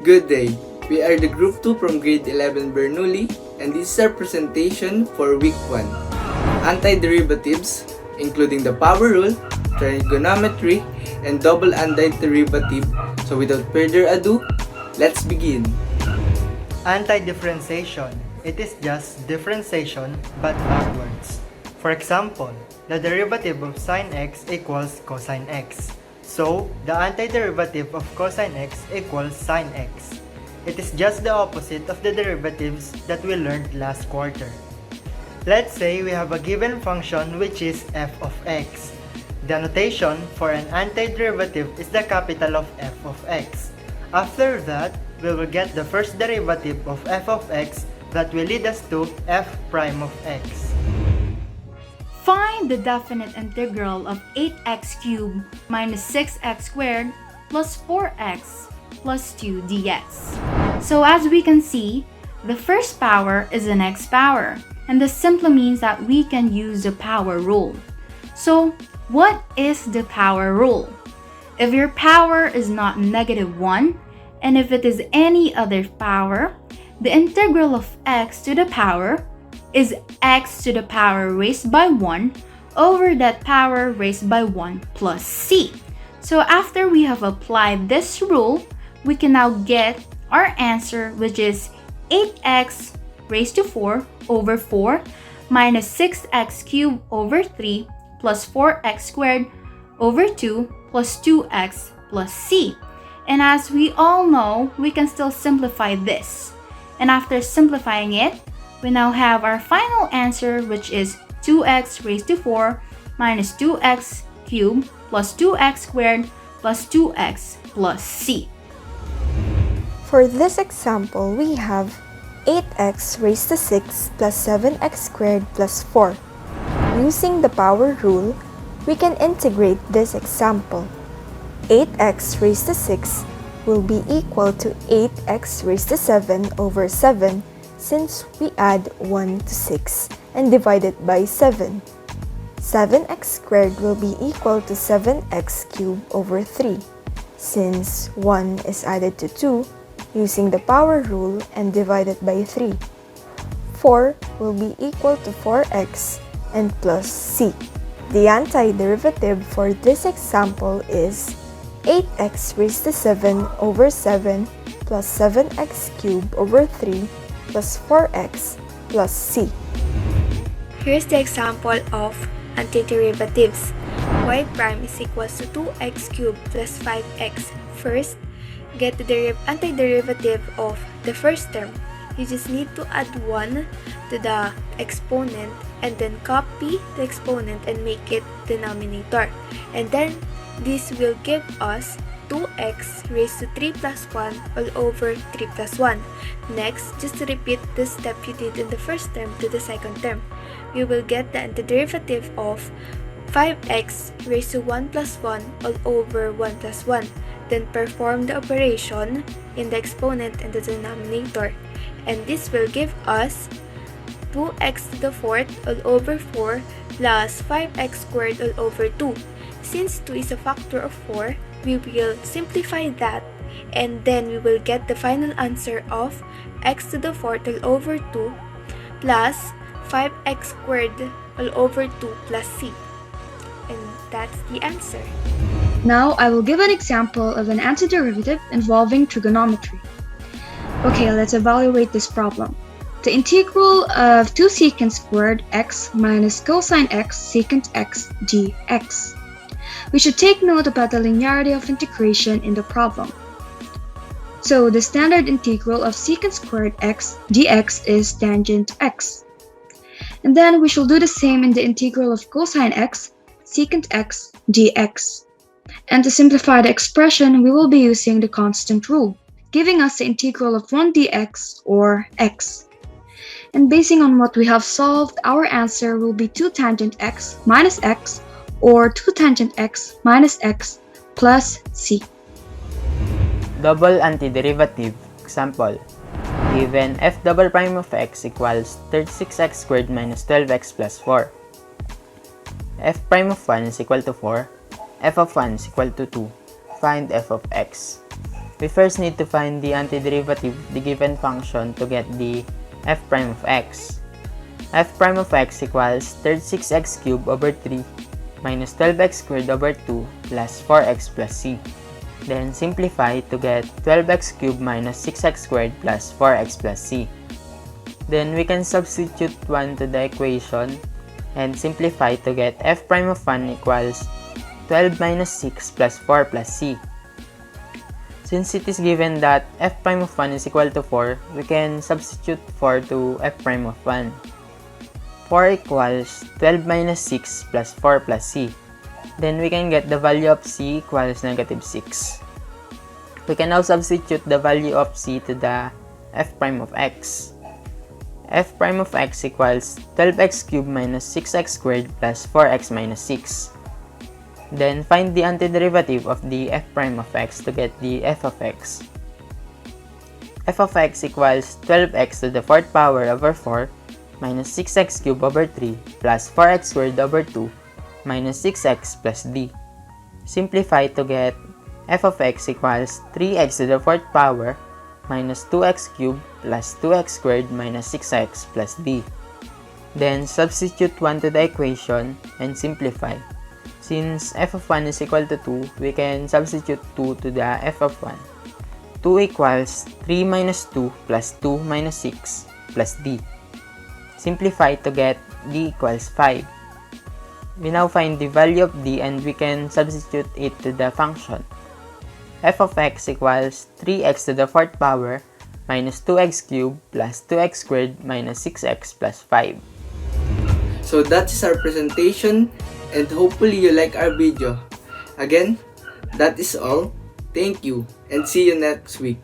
Good day. We are the Group 2 from Grade 11 Bernoulli, and this is our presentation for Week 1. Antiderivatives, including the power rule, trigonometry, and double antiderivative. So without further ado, let's begin. Antidifferentiation. It is just differentiation but backwards. For example, the derivative of sine x equals cosine x. So, the antiderivative of cosine x equals sine x. It is just the opposite of the derivatives that we learned last quarter. Let's say we have a given function which is f of x. The notation for an antiderivative is the capital of f of x. After that, we will get the first derivative of f of x that will lead us to f prime of x. Find the definite integral of 8x cubed minus 6x squared plus 4x plus 2 dx. So as we can see, the first power is an x power, and this simply means that we can use the power rule. So what is the power rule? If your power is not -1, and if it is any other power, the integral of x to the power is x to the power raised by 1 over that power raised by 1 plus c. So after we have applied this rule, we can now get our answer, which is 8x raised to 4 over 4 minus 6x cubed over 3 plus 4x squared over 2 plus 2x plus c. And as we all know, we can still simplify this. And after simplifying it, we now have our final answer, which is 2x raised to 4 minus 2x cubed plus 2x squared plus 2x plus c. For this example, we have 8x raised to 6 plus 7x squared plus 4. Using the power rule, we can integrate this example. 8x raised to 6 will be equal to 8x raised to 7 over 7 since we add 1 to 6 and divide it by 7. 7x squared will be equal to 7x cubed over 3 since 1 is added to 2 using the power rule and divided by 3. 4 will be equal to 4x and plus c. The antiderivative for this example is 8x raised to 7 over 7 plus 7x cubed over 3 plus 4x plus c. Here's the example of antiderivatives. Y prime is equals to 2x cubed plus 5x. First, get the antiderivative of the first term. You just need to add 1 to the exponent and then copy the exponent and make it denominator. And then this will give us 2x raised to 3 plus 1 all over 3 plus 1. Next, just to repeat the step you did in the first term to the second term. You will get the antiderivative of 5x raised to 1 plus 1 all over 1 plus 1. Then perform the operation in the exponent and the denominator. And this will give us 2x to the fourth all over 4 plus 5x squared all over 2. Since 2 is a factor of 4, we will simplify that and then we will get the final answer of x to the fourth all over 2 plus 5x squared all over 2 plus c. And that's the answer. Now I will give an example of an antiderivative involving trigonometry. Okay, let's evaluate this problem. The integral of 2 secant squared x minus cosine x secant x dx. We should take note about the linearity of integration in the problem. So the standard integral of secant squared x dx is tangent x. And then we shall do the same in the integral of cosine x secant x dx. And to simplify the expression, we will be using the constant rule, giving us the integral of 1 dx or x. And basing on what we have solved, our answer will be 2 tangent x minus x or 2 tangent x minus x plus c. Double antiderivative. Example. Given f double prime of x equals 36x squared minus 12x plus 4. F prime of 1 is equal to 4. F of 1 is equal to 2. Find f of x. we first need to find the antiderivative of the given function to get the f prime of x. F prime of x equals 36x cubed over 3 minus 12x squared over 2 plus 4x plus c. Then simplify to get 12x cubed minus 6x squared plus 4x plus c. Then we can substitute 1 to the equation and simplify to get f prime of 1 equals 12 minus 6 plus 4 plus c. Since it is given that f prime of 1 is equal to 4, we can substitute 4 to f prime of 1. 4 equals 12 minus 6 plus 4 plus c. Then we can get the value of c equals negative 6. We can now substitute the value of c to the f prime of x. F prime of x equals 12x cubed minus 6x squared plus 4x minus 6. Then find the antiderivative of the f prime of x to get the f of x. F of x equals 12x to the 4th power over 4 minus 6x cubed over 3 plus 4x squared over 2 minus 6x plus d. Simplify to get f of x equals 3x to the 4th power minus 2x cubed plus 2x squared minus 6x plus d. Then substitute 1 to the equation and simplify. Since f of 1 is equal to 2, we can substitute 2 to the f of 1. 2 equals 3 minus 2 plus 2 minus 6 plus d. Simplify to get d equals 5. We now find the value of d and we can substitute it to the function. F of x equals 3x to the 4th power minus 2x cubed plus 2x squared minus 6x plus 5. So that is our presentation and hopefully you like our video. Again, that is all. Thank you and see you next week.